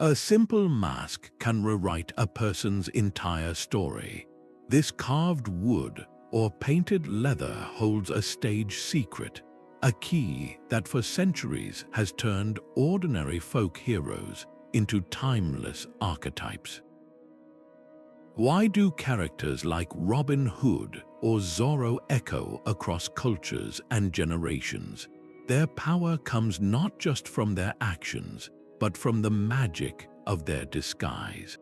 A simple mask can rewrite a person's entire story. This carved wood or painted leather holds a stage secret, a key that for centuries has turned ordinary folk heroes into timeless archetypes. Why do characters like Robin Hood or Zorro echo across cultures and generations? Their power comes not just from their actions, but from the magic of their disguise.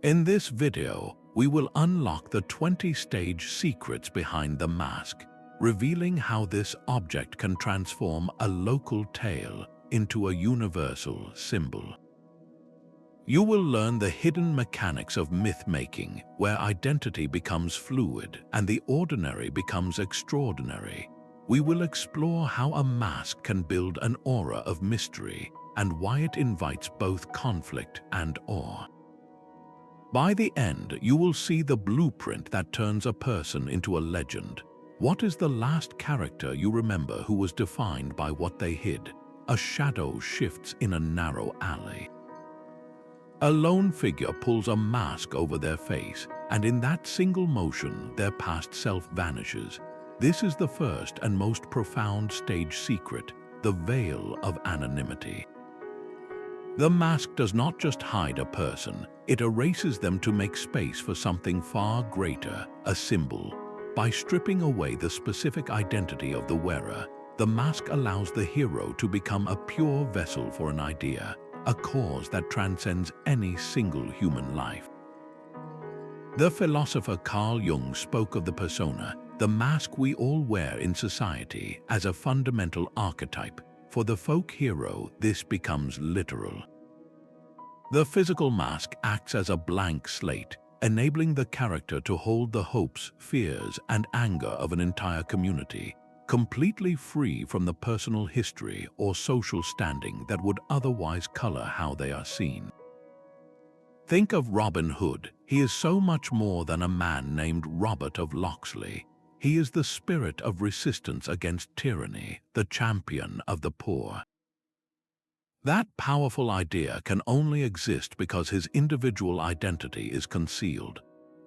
In this video, we will unlock the 20-stage secrets behind the mask, revealing how this object can transform a local tale into a universal symbol. You will learn the hidden mechanics of myth-making, where identity becomes fluid and the ordinary becomes extraordinary. We will explore how a mask can build an aura of mystery and why it invites both conflict and awe. By the end, you will see the blueprint that turns a person into a legend. What is the last character you remember who was defined by what they hid? A shadow shifts in a narrow alley. A lone figure pulls a mask over their face, and in that single motion, their past self vanishes. This is the first and most profound stage secret, the Veil of Anonymity. The mask does not just hide a person, it erases them to make space for something far greater, a symbol. By stripping away the specific identity of the wearer, the mask allows the hero to become a pure vessel for an idea, a cause that transcends any single human life. The philosopher Carl Jung spoke of the persona, the mask we all wear in society, as a fundamental archetype. For the folk hero, this becomes literal. The physical mask acts as a blank slate, enabling the character to hold the hopes, fears, and anger of an entire community, completely free from the personal history or social standing that would otherwise color how they are seen. Think of Robin Hood. He is so much more than a man named Robert of Locksley. He is the spirit of resistance against tyranny, the champion of the poor. That powerful idea can only exist because his individual identity is concealed.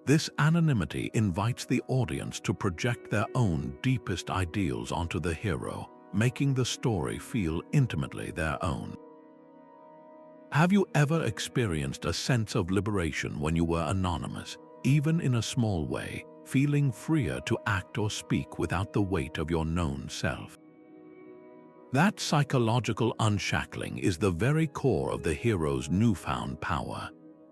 This anonymity invites the audience to project their own deepest ideals onto the hero, making the story feel intimately their own. Have you ever experienced a sense of liberation when you were anonymous, even in a small way, feeling freer to act or speak without the weight of your known self? That psychological unshackling is the very core of the hero's newfound power.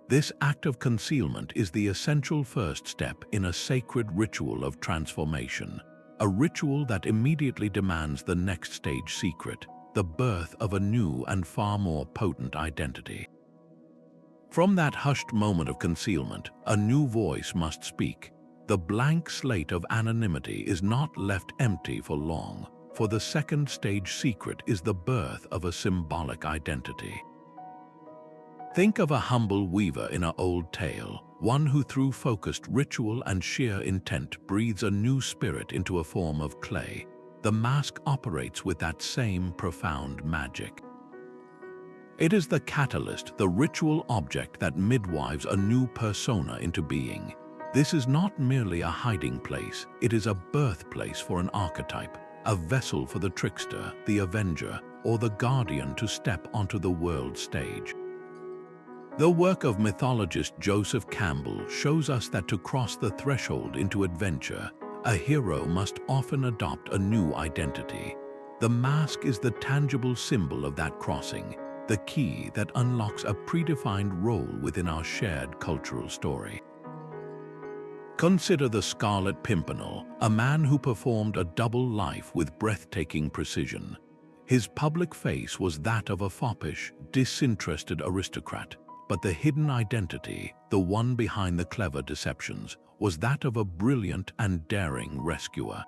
This act of concealment is the essential first step in a sacred ritual of transformation, a ritual that immediately demands the next stage secret, the birth of a new and far more potent identity. From that hushed moment of concealment, a new voice must speak. The blank slate of anonymity is not left empty for long, for the second stage secret is the birth of a symbolic identity. Think of a humble weaver in an old tale, one who through focused ritual and sheer intent breathes a new spirit into a form of clay. The mask operates with that same profound magic. It is the catalyst, the ritual object that midwives a new persona into being. This is not merely a hiding place, it is a birthplace for an archetype, a vessel for the trickster, the avenger, or the guardian to step onto the world stage. The work of mythologist Joseph Campbell shows us that to cross the threshold into adventure, a hero must often adopt a new identity. The mask is the tangible symbol of that crossing, the key that unlocks a predefined role within our shared cultural story. Consider the Scarlet Pimpernel, a man who performed a double life with breathtaking precision. His public face was that of a foppish, disinterested aristocrat, but the hidden identity, the one behind the clever deceptions, was that of a brilliant and daring rescuer.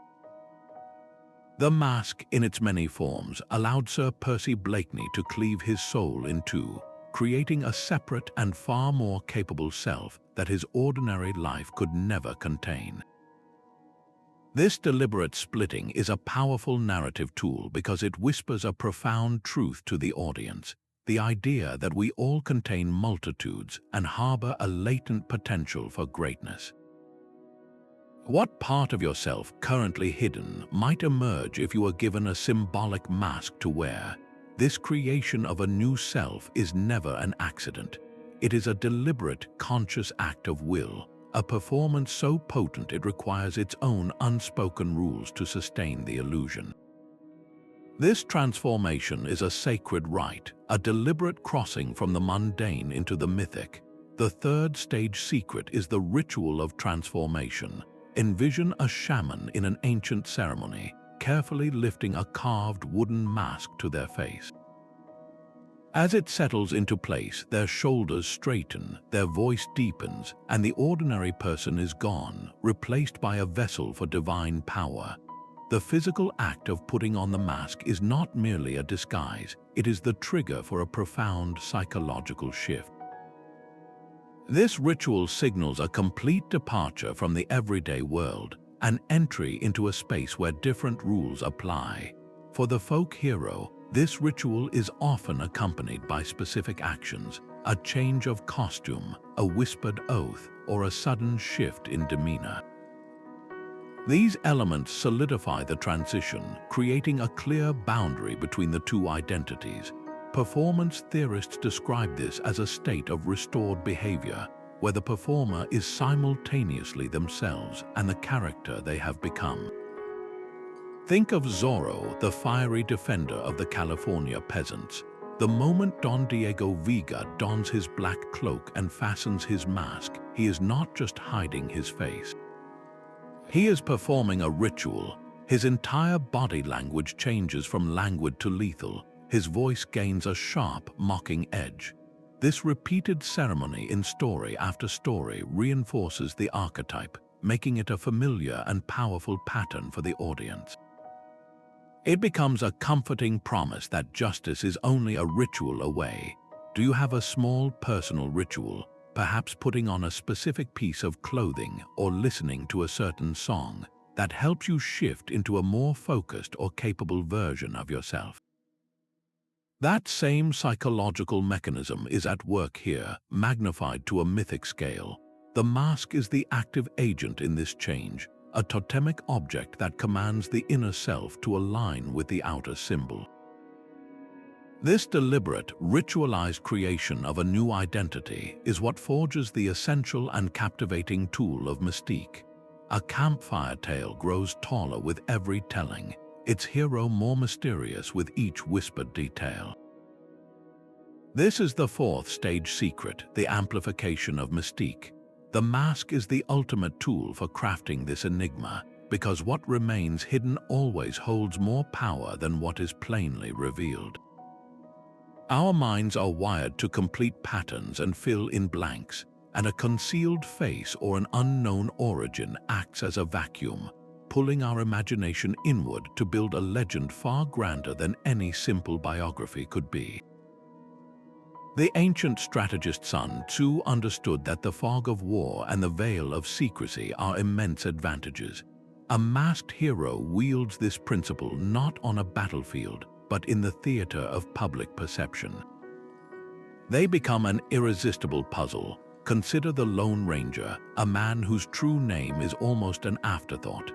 The mask, in its many forms, allowed Sir Percy Blakeney to cleave his soul in two, creating a separate and far more capable self that his ordinary life could never contain. This deliberate splitting is a powerful narrative tool because it whispers a profound truth to the audience. the idea that we all contain multitudes and harbor a latent potential for greatness. What part of yourself currently hidden might emerge if you were given a symbolic mask to wear? This creation of a new self is never an accident. It is a deliberate, conscious act of will, a performance so potent it requires its own unspoken rules to sustain the illusion. This transformation is a sacred rite, a deliberate crossing from the mundane into the mythic. The third stage secret is the ritual of transformation. Envision a shaman in an ancient ceremony, carefully lifting a carved wooden mask to their face. As it settles into place, their shoulders straighten, their voice deepens, and the ordinary person is gone, replaced by a vessel for divine power. The physical act of putting on the mask is not merely a disguise, it is the trigger for a profound psychological shift. This ritual signals a complete departure from the everyday world, an entry into a space where different rules apply. For the folk hero, this ritual is often accompanied by specific actions, a change of costume, a whispered oath, or a sudden shift in demeanor. These elements solidify the transition, creating a clear boundary between the two identities. Performance theorists describe this as a state of restored behavior, where the performer is simultaneously themselves and the character they have become. Think of Zorro, the fiery defender of the California peasants. The moment Don Diego Vega dons his black cloak and fastens his mask, he is not just hiding his face. He is performing a ritual. His entire body language changes from languid to lethal. His voice gains a sharp, mocking edge. This repeated ceremony in story after story reinforces the archetype, making it a familiar and powerful pattern for the audience. It becomes a comforting promise that justice is only a ritual away. Do you have a small personal ritual, perhaps putting on a specific piece of clothing or listening to a certain song, that helps you shift into a more focused or capable version of yourself? That same psychological mechanism is at work here, magnified to a mythic scale. The mask is the active agent in this change, a totemic object that commands the inner self to align with the outer symbol. This deliberate, ritualized creation of a new identity is what forges the essential and captivating tool of mystique. A campfire tale grows taller with every telling, its hero more mysterious with each whispered detail. This is the fourth stage secret, the amplification of mystique. The mask is the ultimate tool for crafting this enigma, because what remains hidden always holds more power than what is plainly revealed. Our minds are wired to complete patterns and fill in blanks, and a concealed face or an unknown origin acts as a vacuum, pulling our imagination inward to build a legend far grander than any simple biography could be. The ancient strategist Sun Tzu understood that the fog of war and the veil of secrecy are immense advantages. A masked hero wields this principle not on a battlefield, but in the theater of public perception. They become an irresistible puzzle. Consider the Lone Ranger, a man whose true name is almost an afterthought.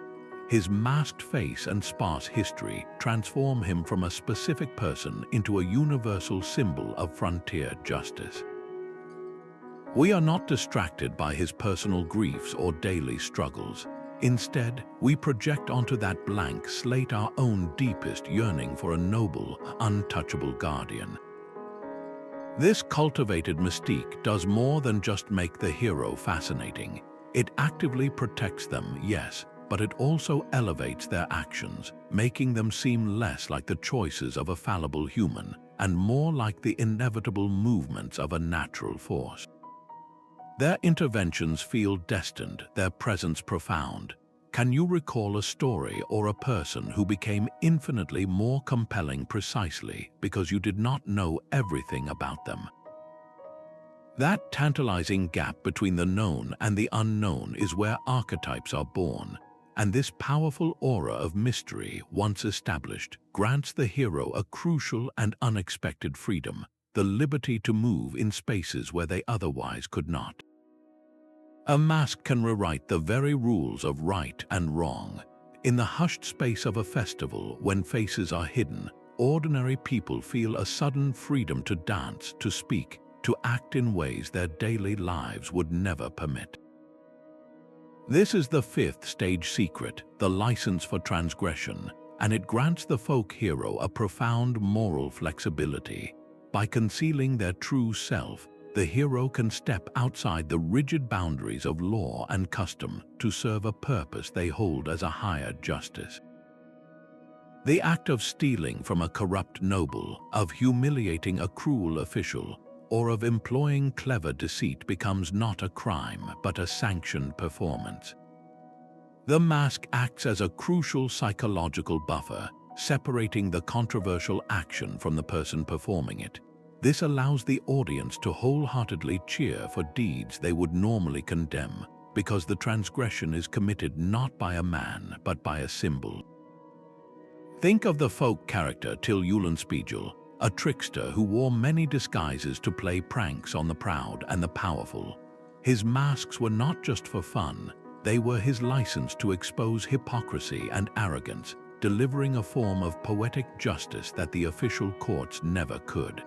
His masked face and sparse history transform him from a specific person into a universal symbol of frontier justice. We are not distracted by his personal griefs or daily struggles. Instead, we project onto that blank slate our own deepest yearning for a noble, untouchable guardian. This cultivated mystique does more than just make the hero fascinating. It actively protects them, yes, but it also elevates their actions, making them seem less like the choices of a fallible human and more like the inevitable movements of a natural force. Their interventions feel destined, their presence profound. Can you recall a story or a person who became infinitely more compelling precisely because you did not know everything about them? That tantalizing gap between the known and the unknown is where archetypes are born, and this powerful aura of mystery, once established, grants the hero a crucial and unexpected freedom, the liberty to move in spaces where they otherwise could not. A mask can rewrite the very rules of right and wrong. In the hushed space of a festival, when faces are hidden, ordinary people feel a sudden freedom to dance, to speak, to act in ways their daily lives would never permit. This is the fifth stage secret, the license for transgression, and it grants the folk hero a profound moral flexibility. By concealing their true self, the hero can step outside the rigid boundaries of law and custom to serve a purpose they hold as a higher justice. The act of stealing from a corrupt noble, of humiliating a cruel official, or of employing clever deceit becomes not a crime but a sanctioned performance. The mask acts as a crucial psychological buffer, separating the controversial action from the person performing it. This allows the audience to wholeheartedly cheer for deeds they would normally condemn, because the transgression is committed not by a man but by a symbol. Think of the folk character Till Eulenspiegel, a trickster who wore many disguises to play pranks on the proud and the powerful. His masks were not just for fun, they were his license to expose hypocrisy and arrogance, delivering a form of poetic justice that the official courts never could.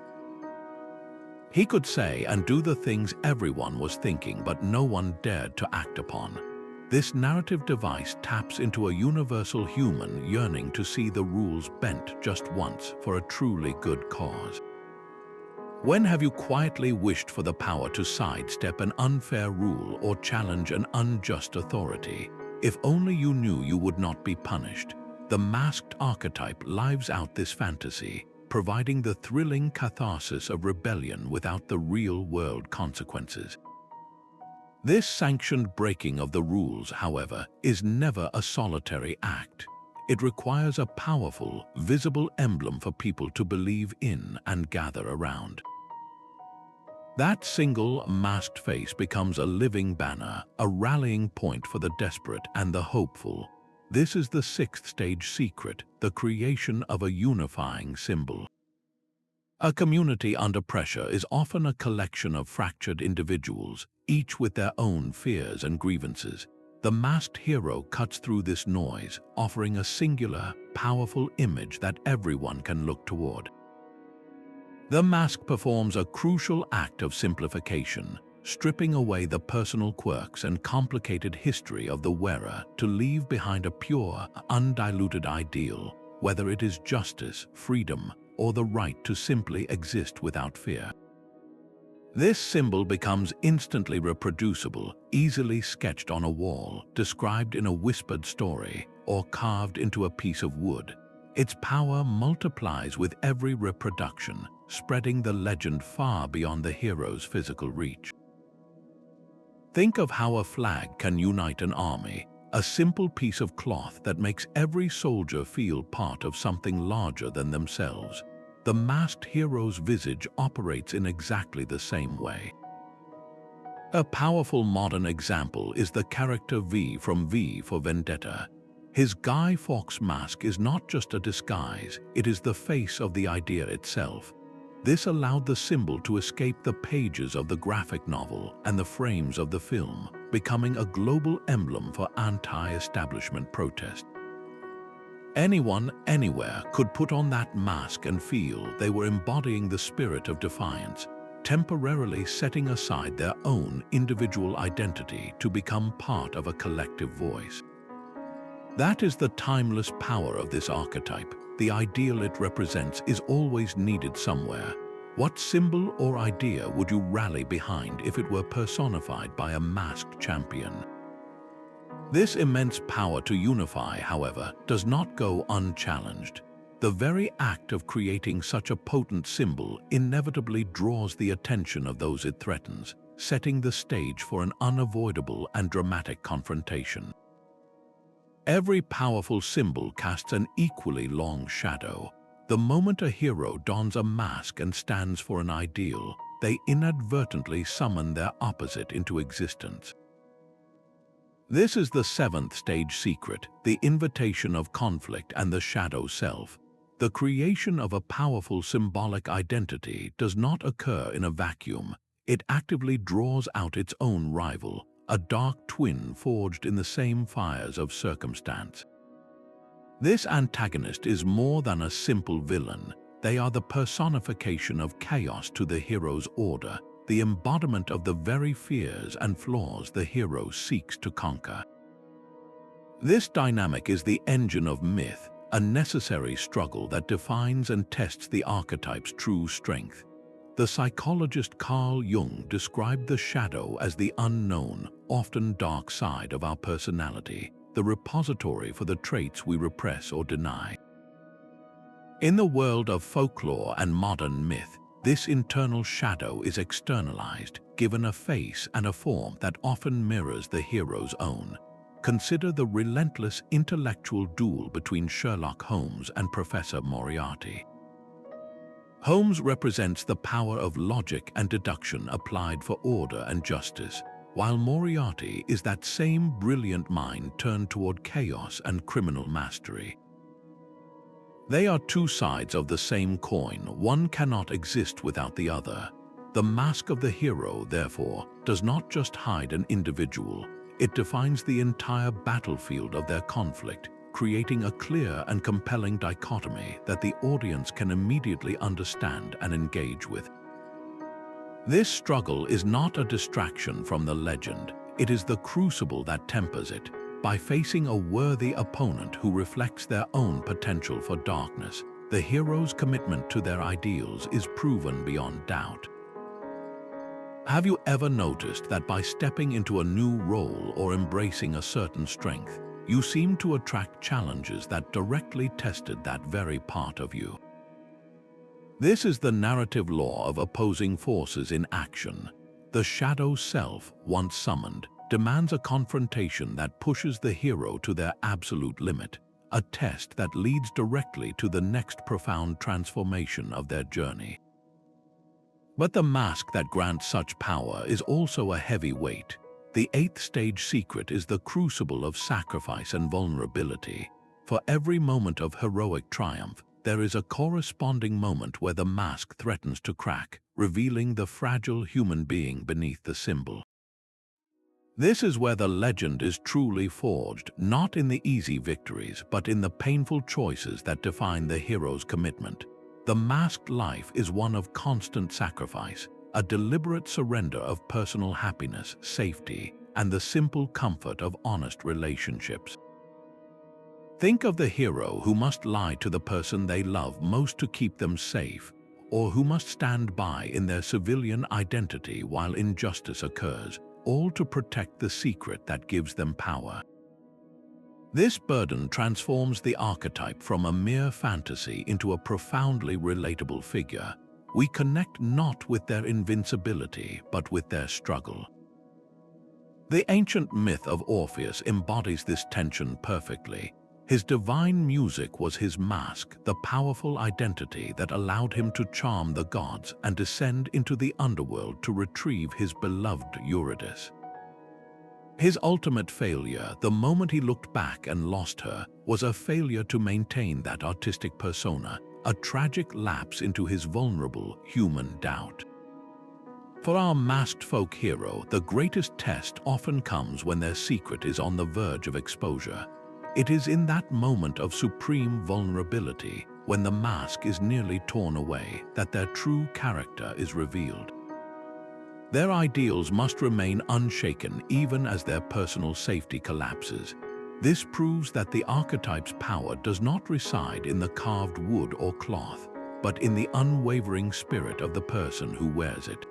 He could say and do the things everyone was thinking but no one dared to act upon. This narrative device taps into a universal human yearning to see the rules bent just once for a truly good cause. When have you quietly wished for the power to sidestep an unfair rule or challenge an unjust authority? If only you knew you would not be punished. The masked archetype lives out this fantasy, providing the thrilling catharsis of rebellion without the real-world consequences. This sanctioned breaking of the rules, however, is never a solitary act. It requires a powerful, visible emblem for people to believe in and gather around. That single, masked face becomes a living banner, a rallying point for the desperate and the hopeful. This is the sixth stage secret, the creation of a unifying symbol. A community under pressure is often a collection of fractured individuals, each with their own fears and grievances. The masked hero cuts through this noise, offering a singular, powerful image that everyone can look toward. The mask performs a crucial act of simplification, stripping away the personal quirks and complicated history of the wearer to leave behind a pure, undiluted ideal, whether it is justice, freedom, or the right to simply exist without fear. This symbol becomes instantly reproducible, easily sketched on a wall, described in a whispered story, or carved into a piece of wood. Its power multiplies with every reproduction, spreading the legend far beyond the hero's physical reach. Think of how a flag can unite an army, a simple piece of cloth that makes every soldier feel part of something larger than themselves. The masked hero's visage operates in exactly the same way. A powerful modern example is the character V from V for Vendetta. His Guy Fawkes mask is not just a disguise, it is the face of the idea itself. This allowed the symbol to escape the pages of the graphic novel and the frames of the film, becoming a global emblem for anti-establishment protest. Anyone, anywhere, could put on that mask and feel they were embodying the spirit of defiance, temporarily setting aside their own individual identity to become part of a collective voice. That is the timeless power of this archetype. The ideal it represents is always needed somewhere. What symbol or idea would you rally behind if it were personified by a masked champion? This immense power to unify, however, does not go unchallenged. The very act of creating such a potent symbol inevitably draws the attention of those it threatens, setting the stage for an unavoidable and dramatic confrontation. Every powerful symbol casts an equally long shadow. The moment a hero dons a mask and stands for an ideal, they inadvertently summon their opposite into existence. This is the seventh stage secret, the invitation of conflict and the shadow self. The creation of a powerful symbolic identity does not occur in a vacuum. It actively draws out its own rival, a dark twin forged in the same fires of circumstance. This antagonist is more than a simple villain. They are the personification of chaos to the hero's order, the embodiment of the very fears and flaws the hero seeks to conquer. This dynamic is the engine of myth, a necessary struggle that defines and tests the archetype's true strength. The psychologist Carl Jung described the shadow as the unknown, often dark side of our personality, the repository for the traits we repress or deny. In the world of folklore and modern myth, this internal shadow is externalized, given a face and a form that often mirrors the hero's own. Consider the relentless intellectual duel between Sherlock Holmes and Professor Moriarty. Holmes represents the power of logic and deduction applied for order and justice, while Moriarty is that same brilliant mind turned toward chaos and criminal mastery. They are two sides of the same coin. One cannot exist without the other. The mask of the hero, therefore, does not just hide an individual. It defines the entire battlefield of their conflict, creating a clear and compelling dichotomy that the audience can immediately understand and engage with. This struggle is not a distraction from the legend. It is the crucible that tempers it. By facing a worthy opponent who reflects their own potential for darkness, the hero's commitment to their ideals is proven beyond doubt. Have you ever noticed that by stepping into a new role or embracing a certain strength, you seem to attract challenges that directly tested that very part of you? This is the narrative law of opposing forces in action. The shadow self, once summoned, demands a confrontation that pushes the hero to their absolute limit, a test that leads directly to the next profound transformation of their journey. But the mask that grants such power is also a heavy weight. The eighth stage secret is the crucible of sacrifice and vulnerability. For every moment of heroic triumph, there is a corresponding moment where the mask threatens to crack, revealing the fragile human being beneath the symbol. This is where the legend is truly forged, not in the easy victories, but in the painful choices that define the hero's commitment. The masked life is one of constant sacrifice, a deliberate surrender of personal happiness, safety, and the simple comfort of honest relationships. Think of the hero who must lie to the person they love most to keep them safe, or who must stand by in their civilian identity while injustice occurs, all to protect the secret that gives them power. This burden transforms the archetype from a mere fantasy into a profoundly relatable figure. We connect not with their invincibility, but with their struggle. The ancient myth of Orpheus embodies this tension perfectly. His divine music was his mask, the powerful identity that allowed him to charm the gods and descend into the underworld to retrieve his beloved Eurydice. His ultimate failure, the moment he looked back and lost her, was a failure to maintain that artistic persona, a tragic lapse into his vulnerable human doubt. For our masked folk hero, the greatest test often comes when their secret is on the verge of exposure. It is in that moment of supreme vulnerability, when the mask is nearly torn away, that their true character is revealed. Their ideals must remain unshaken even as their personal safety collapses. This proves that the archetype's power does not reside in the carved wood or cloth, but in the unwavering spirit of the person who wears it.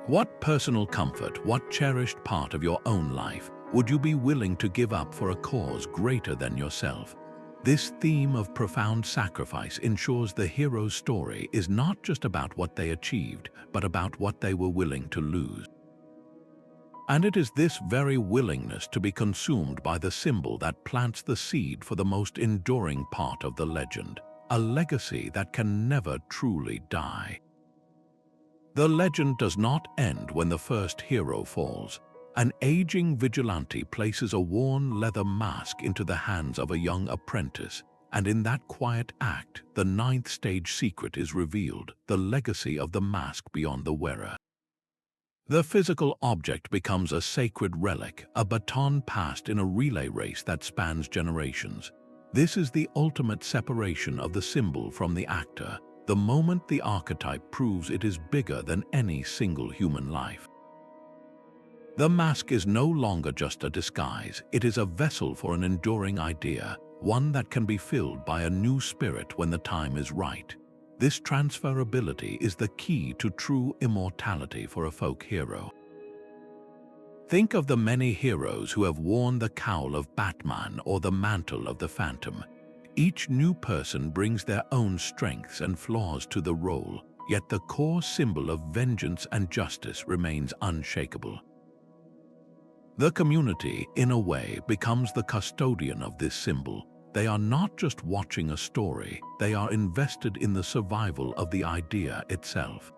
What personal comfort, what cherished part of your own life would you be willing to give up for a cause greater than yourself? This theme of profound sacrifice ensures the hero's story is not just about what they achieved, but about what they were willing to lose. And it is this very willingness to be consumed by the symbol that plants the seed for the most enduring part of the legend, a legacy that can never truly die. The legend does not end when the first hero falls. An aging vigilante places a worn leather mask into the hands of a young apprentice, And in that quiet act, the ninth stage secret is revealed, the legacy of the mask beyond the wearer. The physical object becomes a sacred relic, a baton passed in a relay race that spans generations. This is the ultimate separation of the symbol from the actor, the moment the archetype proves it is bigger than any single human life. The mask is no longer just a disguise, it is a vessel for an enduring idea, one that can be filled by a new spirit when the time is right. This transferability is the key to true immortality for a folk hero. Think of the many heroes who have worn the cowl of Batman or the mantle of the Phantom. Each new person brings their own strengths and flaws to the role, yet the core symbol of vengeance and justice remains unshakable. The community, in a way, becomes the custodian of this symbol. They are not just watching a story, they are invested in the survival of the idea itself.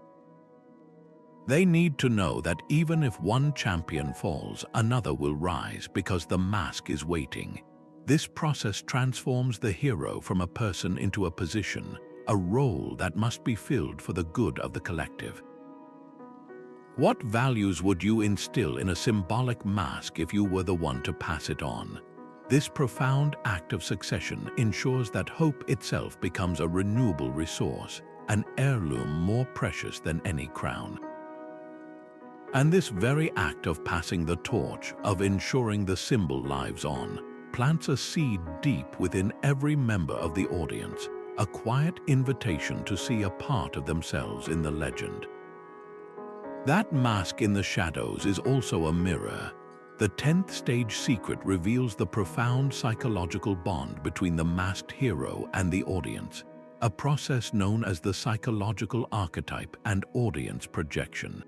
They need to know that even if one champion falls, another will rise because the mask is waiting. This process transforms the hero from a person into a position, a role that must be filled for the good of the collective. What values would you instill in a symbolic mask if you were the one to pass it on? This profound act of succession ensures that hope itself becomes a renewable resource, an heirloom more precious than any crown. And this very act of passing the torch, of ensuring the symbol lives on, plants a seed deep within every member of the audience, a quiet invitation to see a part of themselves in the legend. That mask in the shadows is also a mirror. The 10th stage secret reveals the profound psychological bond between the masked hero and the audience, a process known as the psychological archetype and audience projection.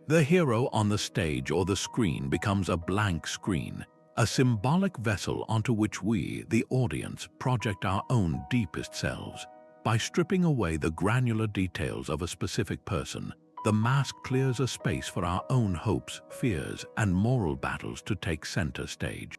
The hero on the stage or the screen becomes a blank screen, a symbolic vessel onto which we, the audience, project our own deepest selves. By stripping away the granular details of a specific person, the mask clears a space for our own hopes, fears, and moral battles to take center stage.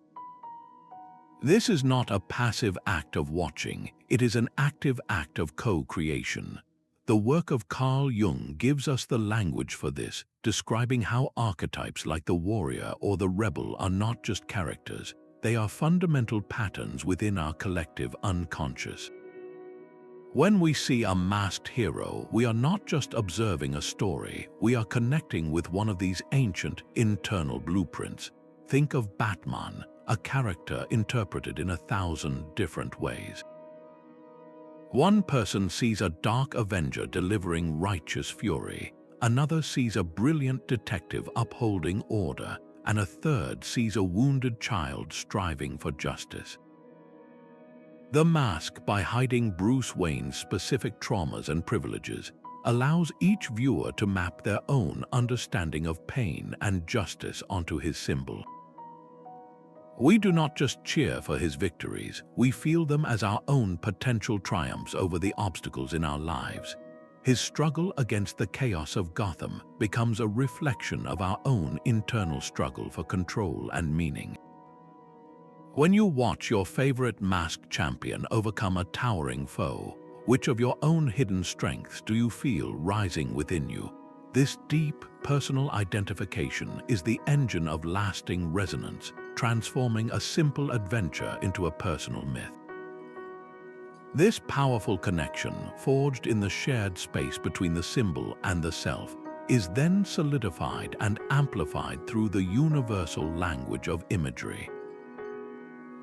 This is not a passive act of watching, it is an active act of co-creation. The work of Carl Jung gives us the language for this, describing how archetypes like the warrior or the rebel are not just characters, they are fundamental patterns within our collective unconscious. When we see a masked hero, we are not just observing a story, we are connecting with one of these ancient, internal blueprints. Think of Batman, a character interpreted in 1,000 different ways. One person sees a dark avenger delivering righteous fury, another sees a brilliant detective upholding order, and a third sees a wounded child striving for justice. The mask, by hiding Bruce Wayne's specific traumas and privileges, allows each viewer to map their own understanding of pain and justice onto his symbol. We do not just cheer for his victories, we feel them as our own potential triumphs over the obstacles in our lives. His struggle against the chaos of Gotham becomes a reflection of our own internal struggle for control and meaning. When you watch your favorite masked champion overcome a towering foe, which of your own hidden strengths do you feel rising within you? This deep, personal identification is the engine of lasting resonance, transforming a simple adventure into a personal myth. This powerful connection, forged in the shared space between the symbol and the self, is then solidified and amplified through the universal language of imagery.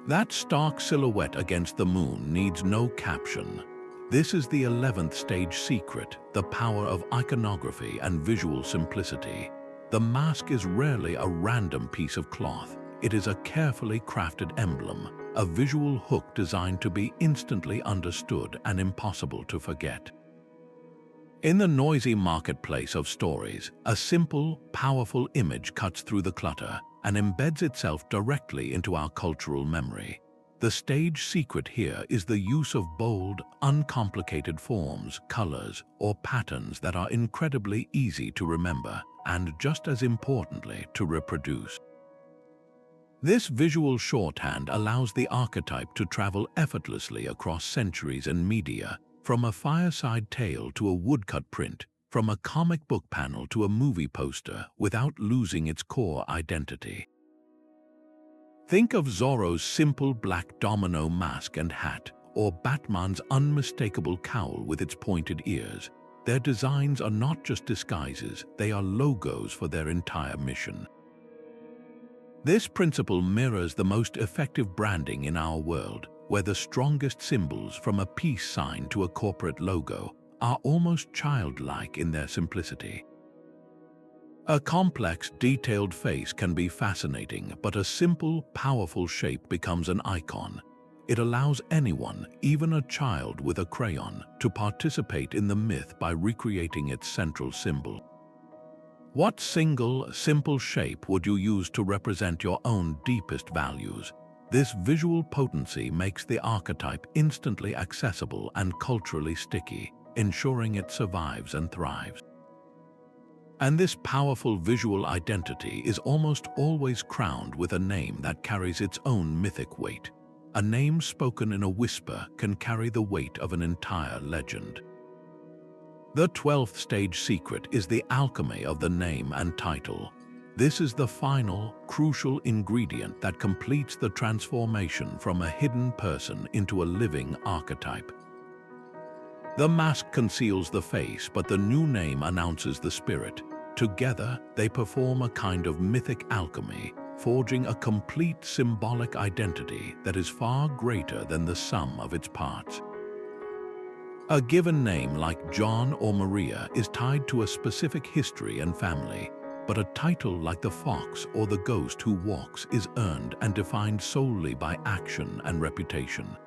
That stark silhouette against the moon needs no caption. This is the 11th stage secret, the power of iconography and visual simplicity. The mask is rarely a random piece of cloth. It is a carefully crafted emblem, a visual hook designed to be instantly understood and impossible to forget. In the noisy marketplace of stories, a simple, powerful image cuts through the clutter and embeds itself directly into our cultural memory. The stage secret here is the use of bold, uncomplicated forms, colors, or patterns that are incredibly easy to remember and, just as importantly, to reproduce. This visual shorthand allows the archetype to travel effortlessly across centuries and media, from a fireside tale to a woodcut print, from a comic book panel to a movie poster, without losing its core identity. Think of Zorro's simple black domino mask and hat, or Batman's unmistakable cowl with its pointed ears. Their designs are not just disguises, they are logos for their entire mission. This principle mirrors the most effective branding in our world, where the strongest symbols, from a peace sign to a corporate logo, are almost childlike in their simplicity. A complex, detailed face can be fascinating, but a simple, powerful shape becomes an icon. It allows anyone, even a child with a crayon, to participate in the myth by recreating its central symbol. What single, simple shape would you use to represent your own deepest values? This visual potency makes the archetype instantly accessible and culturally sticky, ensuring it survives and thrives. And this powerful visual identity is almost always crowned with a name that carries its own mythic weight. A name spoken in a whisper can carry the weight of an entire legend. The 12th stage secret is the alchemy of the name and title. This is the final, crucial ingredient that completes the transformation from a hidden person into a living archetype. The mask conceals the face, but the new name announces the spirit. Together, they perform a kind of mythic alchemy, forging a complete symbolic identity that is far greater than the sum of its parts. A given name like John or Maria is tied to a specific history and family, but a title like the Fox or the Ghost Who Walks is earned and defined solely by action and reputation.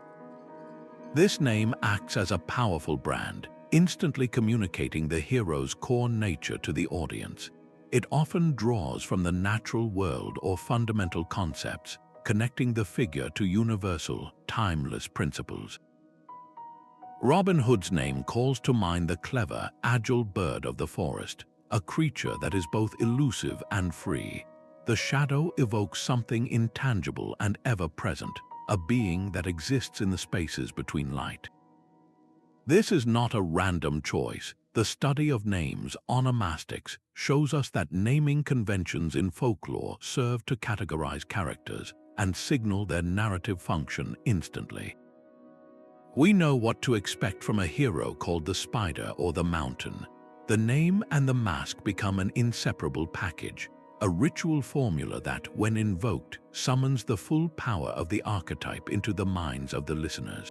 This name acts as a powerful brand, instantly communicating the hero's core nature to the audience. It often draws from the natural world or fundamental concepts, connecting the figure to universal, timeless principles. Robin Hood's name calls to mind the clever, agile bird of the forest, a creature that is both elusive and free. The shadow evokes something intangible and ever-present, a being that exists in the spaces between light. This is not a random choice. The study of names, onomastics, shows us that naming conventions in folklore serve to categorize characters and signal their narrative function instantly. We know what to expect from a hero called the Spider or the Mountain. The name and the mask become an inseparable package, a ritual formula that, when invoked, summons the full power of the archetype into the minds of the listeners.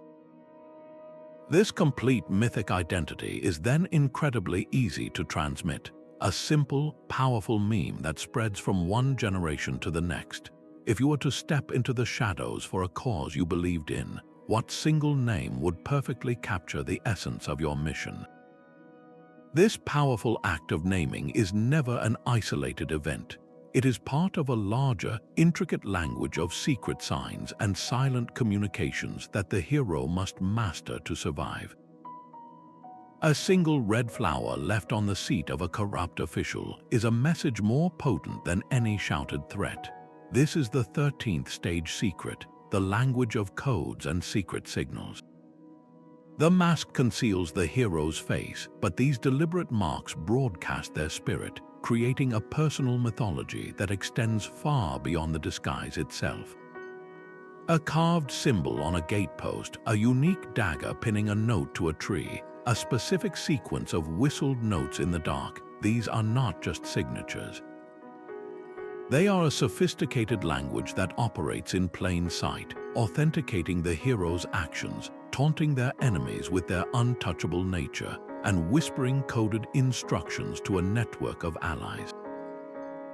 This complete mythic identity is then incredibly easy to transmit, a simple, powerful meme that spreads from one generation to the next. If you were to step into the shadows for a cause you believed in, what single name would perfectly capture the essence of your mission? This powerful act of naming is never an isolated event. It is part of a larger, intricate language of secret signs and silent communications that the hero must master to survive. A single red flower left on the seat of a corrupt official is a message more potent than any shouted threat. This is the 13th stage secret, the language of codes and secret signals. The mask conceals the hero's face, but these deliberate marks broadcast their spirit, creating a personal mythology that extends far beyond the disguise itself. A carved symbol on a gatepost, a unique dagger pinning a note to a tree, a specific sequence of whistled notes in the dark, these are not just signatures. They are a sophisticated language that operates in plain sight, authenticating the hero's actions, taunting their enemies with their untouchable nature, and whispering coded instructions to a network of allies.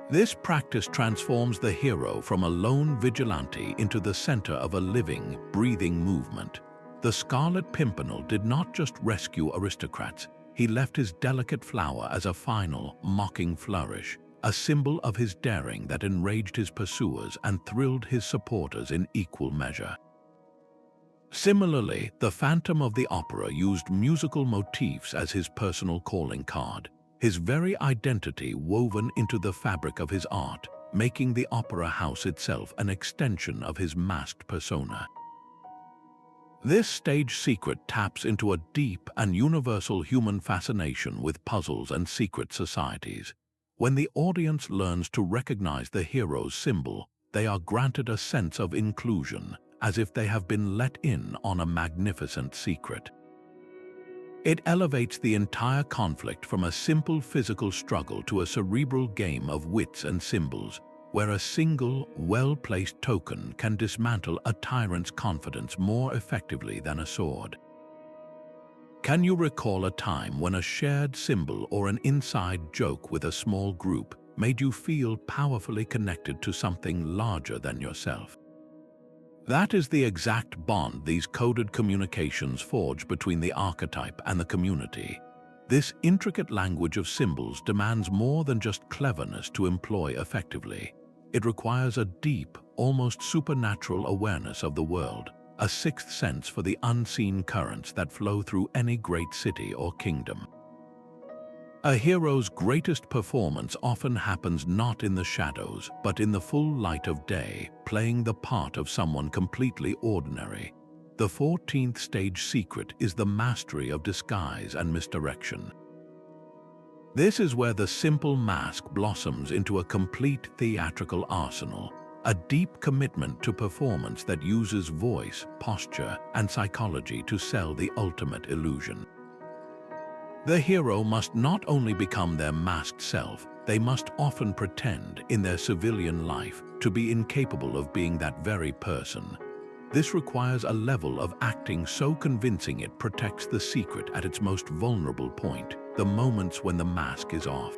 This practice transforms the hero from a lone vigilante into the center of a living, breathing movement. The Scarlet Pimpernel did not just rescue aristocrats, he left his delicate flower as a final, mocking flourish, a symbol of his daring that enraged his pursuers and thrilled his supporters in equal measure. Similarly, the Phantom of the Opera used musical motifs as his personal calling card, his very identity woven into the fabric of his art. making the opera house itself an extension of his masked persona. This stage secret taps into a deep and universal human fascination with puzzles and secret societies. When the audience learns to recognize the hero's symbol, they are granted a sense of inclusion, as if they have been let in on a magnificent secret. It elevates the entire conflict from a simple physical struggle to a cerebral game of wits and symbols, where a single, well-placed token can dismantle a tyrant's confidence more effectively than a sword. Can you recall a time when a shared symbol or an inside joke with a small group made you feel powerfully connected to something larger than yourself? That is the exact bond these coded communications forge between the archetype and the community. This intricate language of symbols demands more than just cleverness to employ effectively. It requires a deep, almost supernatural awareness of the world, a sixth sense for the unseen currents that flow through any great city or kingdom. A hero's greatest performance often happens not in the shadows, but in the full light of day, playing the part of someone completely ordinary. The 14th stage secret is the mastery of disguise and misdirection. This is where the simple mask blossoms into a complete theatrical arsenal, a deep commitment to performance that uses voice, posture, and psychology to sell the ultimate illusion. The hero must not only become their masked self, they must often pretend in their civilian life to be incapable of being that very person. This requires a level of acting so convincing it protects the secret at its most vulnerable point, the moments when the mask is off.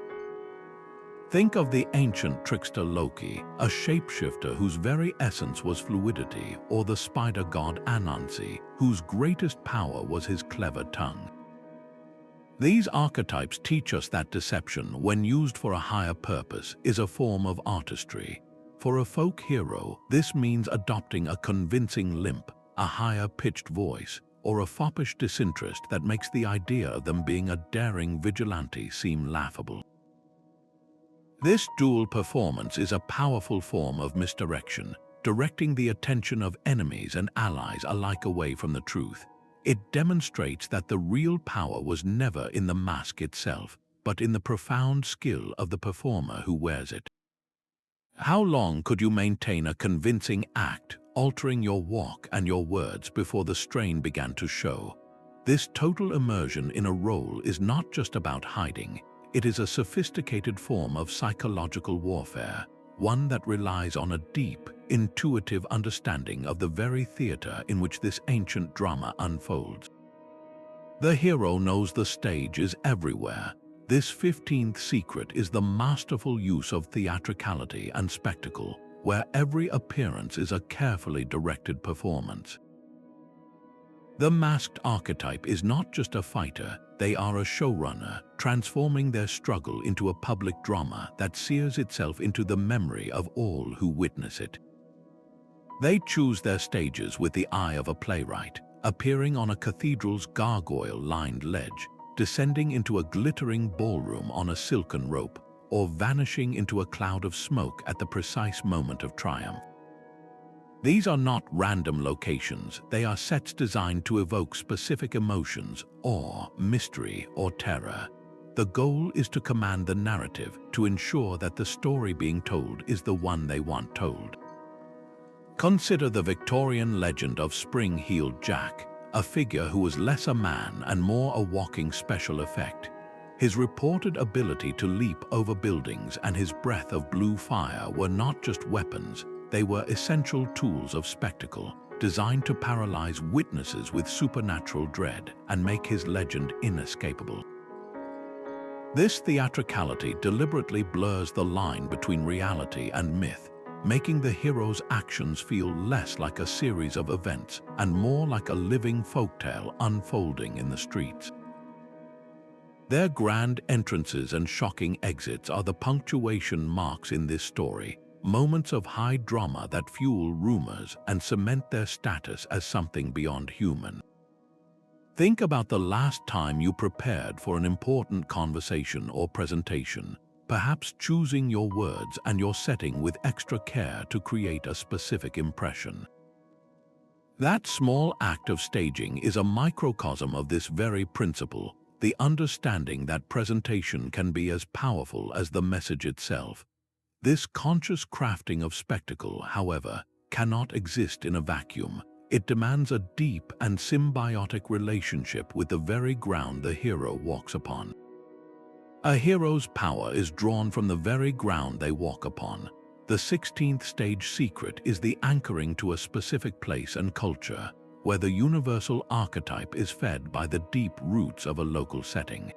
Think of the ancient trickster Loki, a shapeshifter whose very essence was fluidity, or the spider god Anansi, whose greatest power was his clever tongue. These archetypes teach us that deception, when used for a higher purpose, is a form of artistry. For a folk hero, this means adopting a convincing limp, a higher-pitched voice, or a foppish disinterest that makes the idea of them being a daring vigilante seem laughable. This dual performance is a powerful form of misdirection, directing the attention of enemies and allies alike away from the truth. It demonstrates that the real power was never in the mask itself, but in the profound skill of the performer who wears it. How long could you maintain a convincing act, altering your walk and your words before the strain began to show? This total immersion in a role is not just about hiding. It is a sophisticated form of psychological warfare, one that relies on a deep, intuitive understanding of the very theater in which this ancient drama unfolds. The hero knows the stage is everywhere. This 15th secret is the masterful use of theatricality and spectacle, where every appearance is a carefully directed performance. The masked archetype is not just a fighter, they are a showrunner, transforming their struggle into a public drama that sears itself into the memory of all who witness it. They choose their stages with the eye of a playwright, appearing on a cathedral's gargoyle-lined ledge, descending into a glittering ballroom on a silken rope, or vanishing into a cloud of smoke at the precise moment of triumph. These are not random locations, they are sets designed to evoke specific emotions, awe, mystery, or terror. The goal is to command the narrative, to ensure that the story being told is the one they want told. Consider the Victorian legend of Spring-Heeled Jack, a figure who was less a man and more a walking special effect. His reported ability to leap over buildings and his breath of blue fire were not just weapons, they were essential tools of spectacle, designed to paralyze witnesses with supernatural dread and make his legend inescapable. This theatricality deliberately blurs the line between reality and myth, making the hero's actions feel less like a series of events and more like a living folktale unfolding in the streets. Their grand entrances and shocking exits are the punctuation marks in this story, moments of high drama that fuel rumors and cement their status as something beyond human. Think about the last time you prepared for an important conversation or presentation. perhaps choosing your words and your setting with extra care to create a specific impression. That small act of staging is a microcosm of this very principle, the understanding that presentation can be as powerful as the message itself. This conscious crafting of spectacle, however, cannot exist in a vacuum. It demands a deep and symbiotic relationship with the very ground the hero walks upon. A hero's power is drawn from the very ground they walk upon. The 16th stage secret is the anchoring to a specific place and culture, where the universal archetype is fed by the deep roots of a local setting.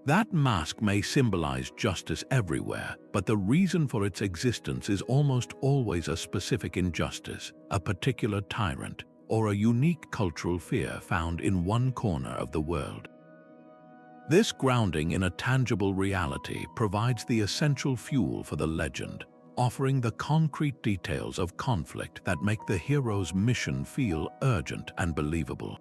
That mask may symbolize justice everywhere, but the reason for its existence is almost always a specific injustice, a particular tyrant, or a unique cultural fear found in one corner of the world. This grounding in a tangible reality provides the essential fuel for the legend, offering the concrete details of conflict that make the hero's mission feel urgent and believable.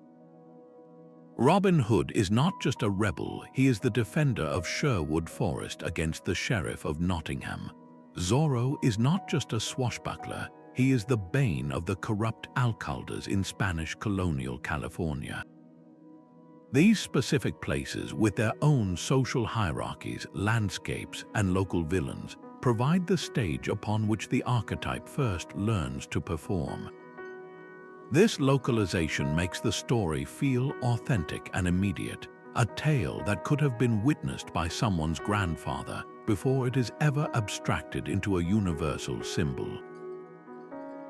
Robin Hood is not just a rebel, he is the defender of Sherwood Forest against the Sheriff of Nottingham. Zorro is not just a swashbuckler, he is the bane of the corrupt alcaldes in Spanish colonial California. These specific places, with their own social hierarchies, landscapes, and local villains, provide the stage upon which the archetype first learns to perform. This localization makes the story feel authentic and immediate, a tale that could have been witnessed by someone's grandfather before it is ever abstracted into a universal symbol.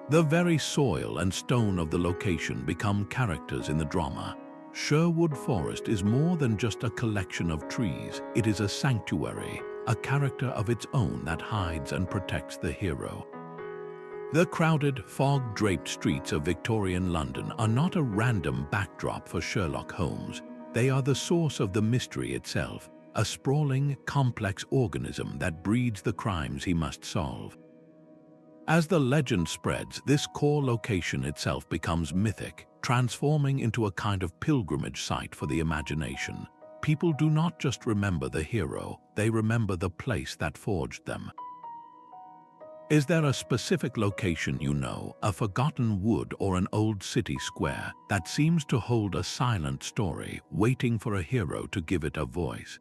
The very soil and stone of the location become characters in the drama. Sherwood Forest is more than just a collection of trees, it is a sanctuary, a character of its own that hides and protects the hero. The crowded, fog-draped streets of Victorian London are not a random backdrop for Sherlock Holmes. They are the source of the mystery itself, a sprawling, complex organism that breeds the crimes he must solve. As the legend spreads, this core location itself becomes mythic, transforming into a kind of pilgrimage site for the imagination. People do not just remember the hero, they remember the place that forged them. Is there a specific location you know, a forgotten wood or an old city square, that seems to hold a silent story, waiting for a hero to give it a voice?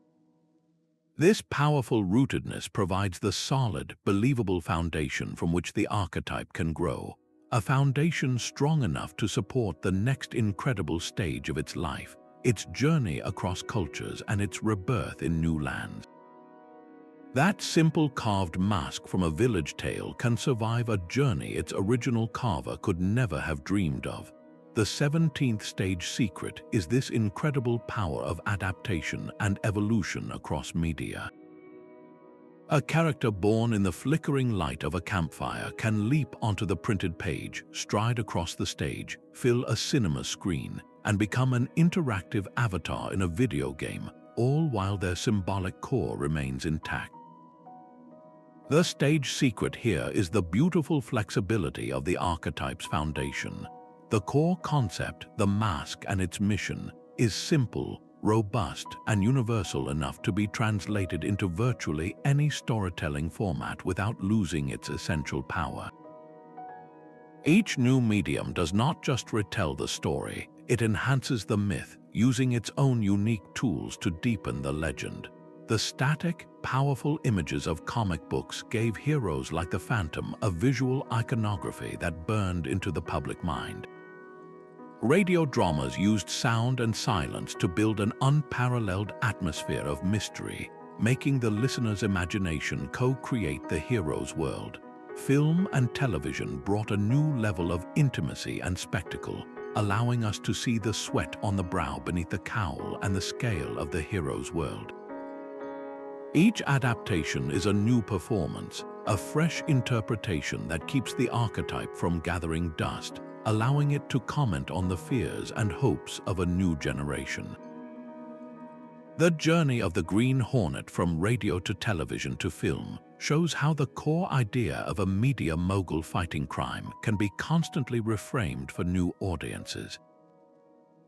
This powerful rootedness provides the solid, believable foundation from which the archetype can grow, a foundation strong enough to support the next incredible stage of its life, its journey across cultures and its rebirth in new lands. That simple carved mask from a village tale can survive a journey its original carver could never have dreamed of. The 17th stage secret is this incredible power of adaptation and evolution across media. A character born in the flickering light of a campfire can leap onto the printed page, stride across the stage, fill a cinema screen, and become an interactive avatar in a video game, all while their symbolic core remains intact. The stage secret here is the beautiful flexibility of the archetype's foundation. The core concept, the mask and its mission, is simple, robust, and universal enough to be translated into virtually any storytelling format without losing its essential power. Each new medium does not just retell the story, it enhances the myth, using its own unique tools to deepen the legend. The static, powerful images of comic books gave heroes like the Phantom a visual iconography that burned into the public mind. Radio dramas used sound and silence to build an unparalleled atmosphere of mystery, making the listener's imagination co-create the hero's world. Film and television brought a new level of intimacy and spectacle, allowing us to see the sweat on the brow beneath the cowl and the scale of the hero's world. Each adaptation is a new performance, a fresh interpretation that keeps the archetype from gathering dust, allowing it to comment on the fears and hopes of a new generation. The journey of the Green Hornet from radio to television to film shows how the core idea of a media mogul fighting crime can be constantly reframed for new audiences.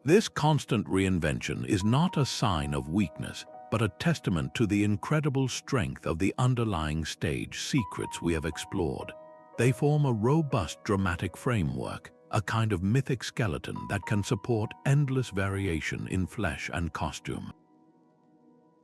This constant reinvention is not a sign of weakness, but a testament to the incredible strength of the underlying stage secrets we have explored. They form a robust dramatic framework, a kind of mythic skeleton that can support endless variation in flesh and costume.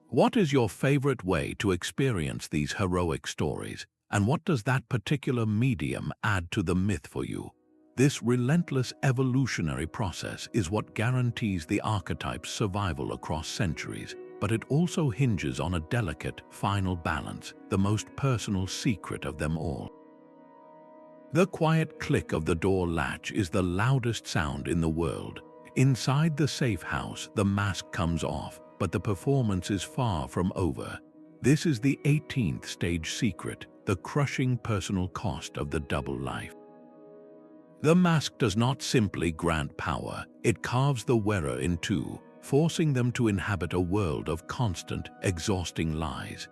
What is your favorite way to experience these heroic stories, and what does that particular medium add to the myth for you? This relentless evolutionary process is what guarantees the archetype's survival across centuries, but it also hinges on a delicate, final balance, the most personal secret of them all. The quiet click of the door latch is the loudest sound in the world. Inside the safe house, the mask comes off, but the performance is far from over. This is the 18th stage secret, the crushing personal cost of the double life. The mask does not simply grant power, it carves the wearer in two, forcing them to inhabit a world of constant, exhausting lies.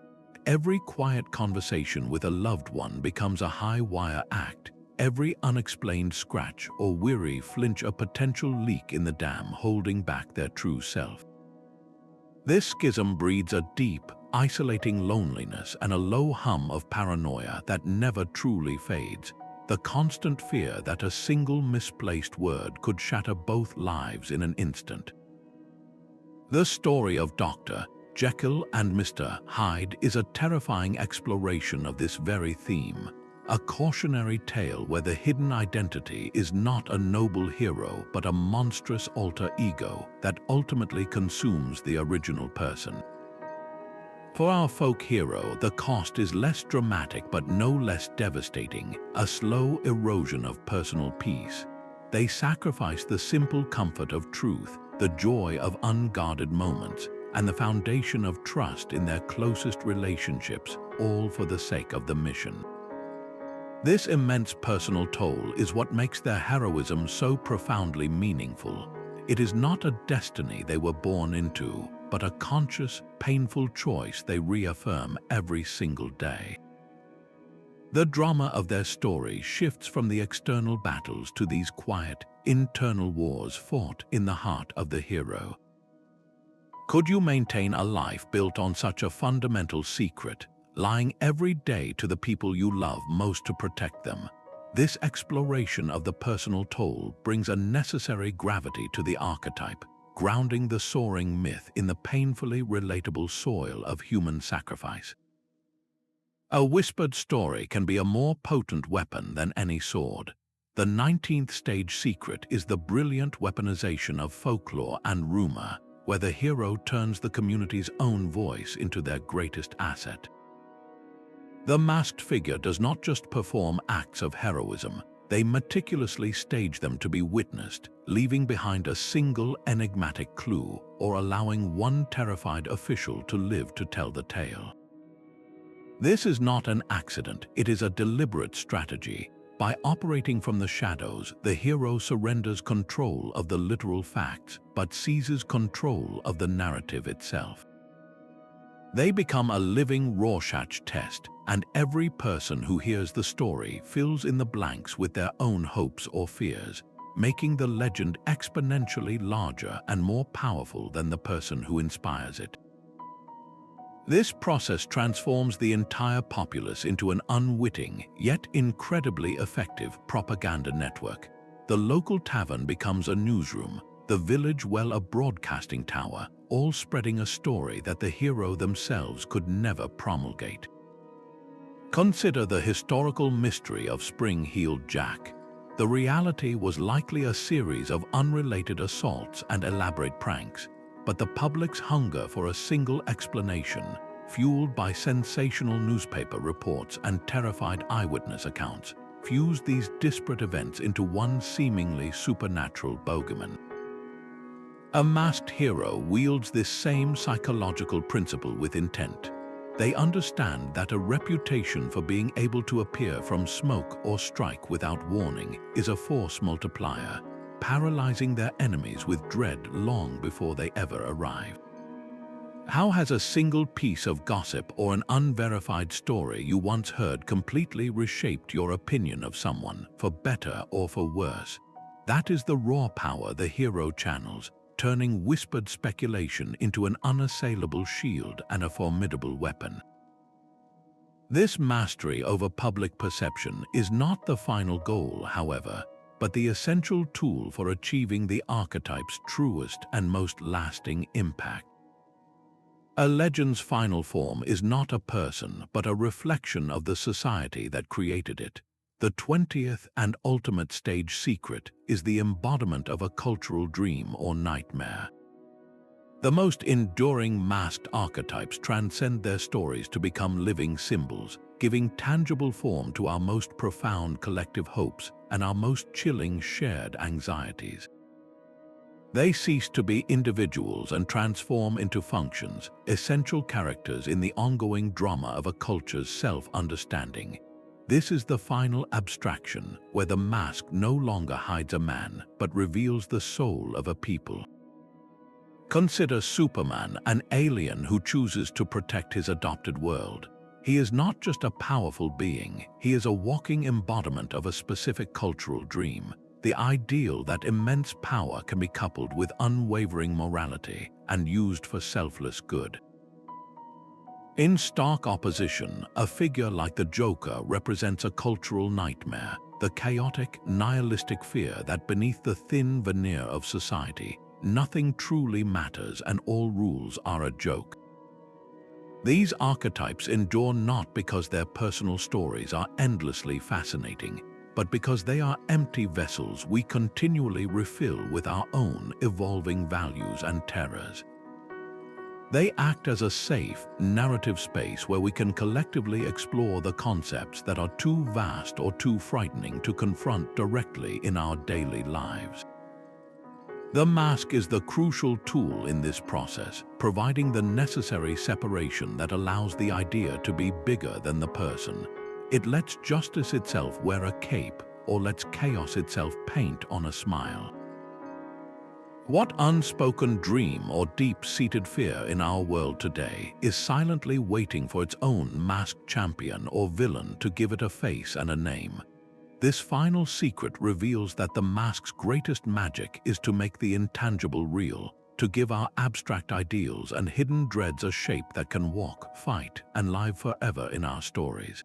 Every quiet conversation with a loved one becomes a high-wire act. Every unexplained scratch or weary flinch a potential leak in the dam holding back their true self. This schism breeds a deep, isolating loneliness and a low hum of paranoia that never truly fades. The constant fear that a single misplaced word could shatter both lives in an instant. The story of Dr. Jekyll and Mr. Hyde is a terrifying exploration of this very theme, a cautionary tale where the hidden identity is not a noble hero but a monstrous alter ego that ultimately consumes the original person. For our folk hero, the cost is less dramatic but no less devastating, a slow erosion of personal peace. They sacrifice the simple comfort of truth, the joy of unguarded moments, and the foundation of trust in their closest relationships, all for the sake of the mission. This immense personal toll is what makes their heroism so profoundly meaningful. It is not a destiny they were born into, but a conscious, painful choice they reaffirm every single day. The drama of their story shifts from the external battles to these quiet, internal wars fought in the heart of the hero. Could you maintain a life built on such a fundamental secret, lying every day to the people you love most to protect them? This exploration of the personal toll brings a necessary gravity to the archetype, grounding the soaring myth in the painfully relatable soil of human sacrifice. A whispered story can be a more potent weapon than any sword. The 19th stage secret is the brilliant weaponization of folklore and rumor, where the hero turns the community's own voice into their greatest asset. The masked figure does not just perform acts of heroism, they meticulously stage them to be witnessed, leaving behind a single enigmatic clue or allowing one terrified official to live to tell the tale. This is not an accident, it is a deliberate strategy. By operating from the shadows, the hero surrenders control of the literal facts, but seizes control of the narrative itself. They become a living Rorschach test, and every person who hears the story fills in the blanks with their own hopes or fears, making the legend exponentially larger and more powerful than the person who inspires it. This process transforms the entire populace into an unwitting, yet incredibly effective propaganda network. The local tavern becomes a newsroom, the village well a broadcasting tower, all spreading a story that the hero themselves could never promulgate. Consider the historical mystery of Spring-Heeled Jack. The reality was likely a series of unrelated assaults and elaborate pranks, but the public's hunger for a single explanation, fueled by sensational newspaper reports and terrified eyewitness accounts, fused these disparate events into one seemingly supernatural bogeyman. A masked hero wields this same psychological principle with intent. They understand that a reputation for being able to appear from smoke or strike without warning is a force multiplier, paralyzing their enemies with dread long before they ever arrive. How has a single piece of gossip or an unverified story you once heard completely reshaped your opinion of someone, for better or for worse? That is the raw power the hero channels, turning whispered speculation into an unassailable shield and a formidable weapon. This mastery over public perception is not the final goal, however, but the essential tool for achieving the archetype's truest and most lasting impact. A legend's final form is not a person, but a reflection of the society that created it. The 20th and ultimate stage secret is the embodiment of a cultural dream or nightmare. The most enduring masked archetypes transcend their stories to become living symbols, giving tangible form to our most profound collective hopes and our most chilling shared anxieties. They cease to be individuals and transform into functions, essential characters in the ongoing drama of a culture's self-understanding. This is the final abstraction, where the mask no longer hides a man, but reveals the soul of a people. Consider Superman, an alien who chooses to protect his adopted world. He is not just a powerful being, he is a walking embodiment of a specific cultural dream, the ideal that immense power can be coupled with unwavering morality and used for selfless good. In stark opposition, a figure like the Joker represents a cultural nightmare, the chaotic, nihilistic fear that beneath the thin veneer of society, nothing truly matters and all rules are a joke. These archetypes endure not because their personal stories are endlessly fascinating, but because they are empty vessels we continually refill with our own evolving values and terrors. They act as a safe, narrative space where we can collectively explore the concepts that are too vast or too frightening to confront directly in our daily lives. The mask is the crucial tool in this process, providing the necessary separation that allows the idea to be bigger than the person. It lets justice itself wear a cape, or lets chaos itself paint on a smile. What unspoken dream or deep-seated fear in our world today is silently waiting for its own masked champion or villain to give it a face and a name? This final secret reveals that the mask's greatest magic is to make the intangible real, to give our abstract ideals and hidden dreads a shape that can walk, fight, and live forever in our stories.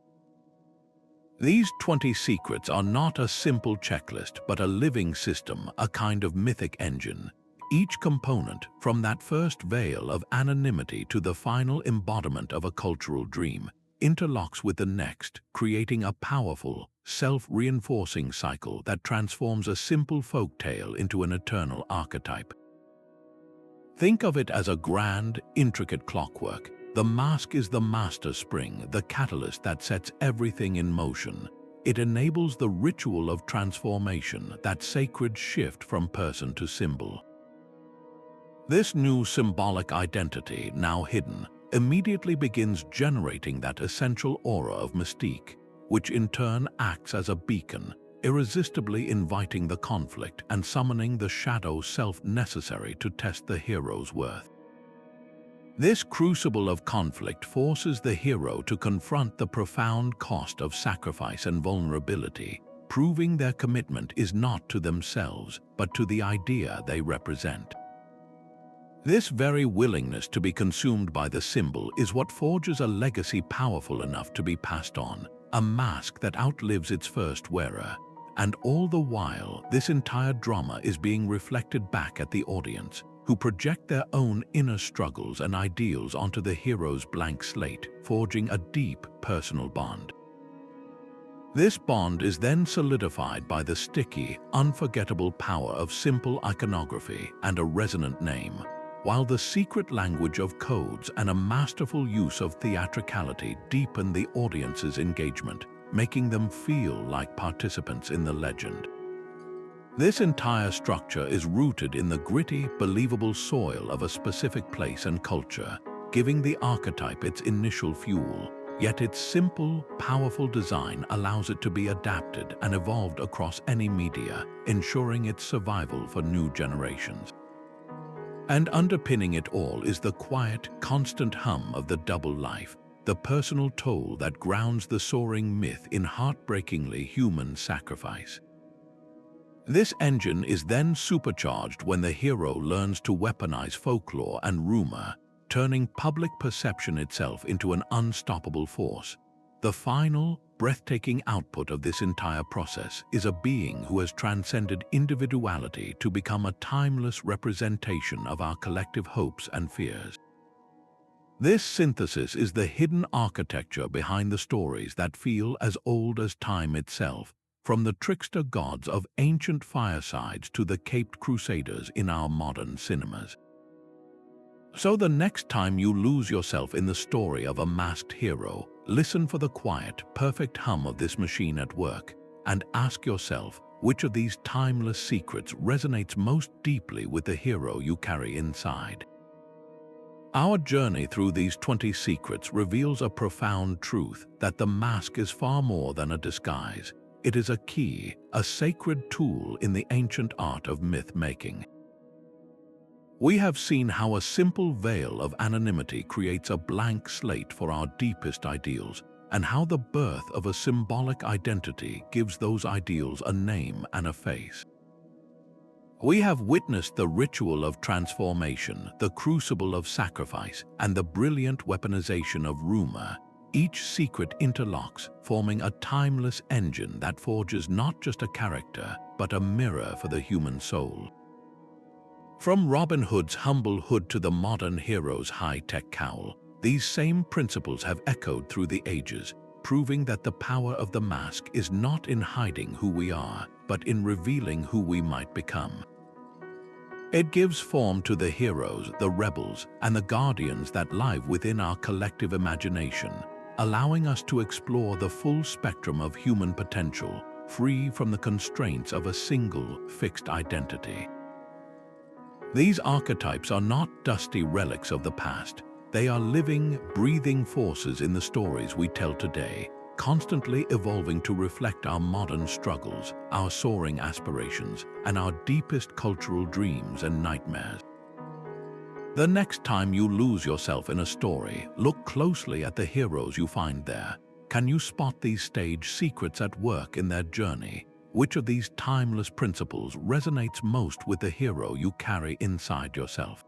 These 20 secrets are not a simple checklist, but a living system, a kind of mythic engine. Each component, from that first veil of anonymity to the final embodiment of a cultural dream, interlocks with the next, creating a powerful, self-reinforcing cycle that transforms a simple folk tale into an eternal archetype. Think of it as a grand, intricate clockwork. The mask is the master spring, the catalyst that sets everything in motion. It enables the ritual of transformation, that sacred shift from person to symbol. This new symbolic identity, now hidden, immediately begins generating that essential aura of mystique, which in turn acts as a beacon, irresistibly inviting the conflict and summoning the shadow self necessary to test the hero's worth. This crucible of conflict forces the hero to confront the profound cost of sacrifice and vulnerability, proving their commitment is not to themselves, but to the idea they represent. This very willingness to be consumed by the symbol is what forges a legacy powerful enough to be passed on, a mask that outlives its first wearer. And all the while, this entire drama is being reflected back at the audience, who project their own inner struggles and ideals onto the hero's blank slate, forging a deep personal bond. This bond is then solidified by the sticky, unforgettable power of simple iconography and a resonant name, while the secret language of codes and a masterful use of theatricality deepen the audience's engagement, making them feel like participants in the legend. This entire structure is rooted in the gritty, believable soil of a specific place and culture, giving the archetype its initial fuel, yet its simple, powerful design allows it to be adapted and evolved across any media, ensuring its survival for new generations. And underpinning it all is the quiet, constant hum of the double life, the personal toll that grounds the soaring myth in heartbreakingly human sacrifice. This engine is then supercharged when the hero learns to weaponize folklore and rumor, turning public perception itself into an unstoppable force. The final, breathtaking output of this entire process is a being who has transcended individuality to become a timeless representation of our collective hopes and fears. This synthesis is the hidden architecture behind the stories that feel as old as time itself, from the trickster gods of ancient firesides to the caped crusaders in our modern cinemas. So the next time you lose yourself in the story of a masked hero, listen for the quiet, perfect hum of this machine at work, and ask yourself which of these timeless secrets resonates most deeply with the hero you carry inside. Our journey through these 20 secrets reveals a profound truth that the mask is far more than a disguise. It is a key, a sacred tool in the ancient art of myth-making. We have seen how a simple veil of anonymity creates a blank slate for our deepest ideals, and how the birth of a symbolic identity gives those ideals a name and a face. We have witnessed the ritual of transformation, the crucible of sacrifice, and the brilliant weaponization of rumor. Each secret interlocks, forming a timeless engine that forges not just a character, but a mirror for the human soul. From Robin Hood's humble hood to the modern hero's high-tech cowl, these same principles have echoed through the ages, proving that the power of the mask is not in hiding who we are, but in revealing who we might become. It gives form to the heroes, the rebels, and the guardians that live within our collective imagination, allowing us to explore the full spectrum of human potential, free from the constraints of a single, fixed identity. These archetypes are not dusty relics of the past. They are living, breathing forces in the stories we tell today, constantly evolving to reflect our modern struggles, our soaring aspirations, and our deepest cultural dreams and nightmares. The next time you lose yourself in a story, look closely at the heroes you find there. Can you spot these stage secrets at work in their journey? Which of these timeless principles resonates most with the hero you carry inside yourself?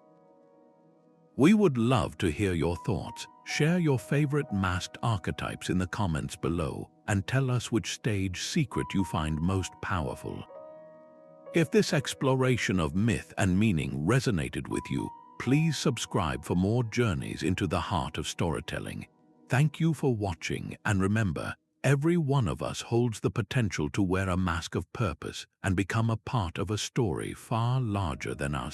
We would love to hear your thoughts. Share your favorite masked archetypes in the comments below and tell us which stage secret you find most powerful. If this exploration of myth and meaning resonated with you, please subscribe for more journeys into the heart of storytelling. Thank you for watching, and remember, every one of us holds the potential to wear a mask of purpose and become a part of a story far larger than ourselves.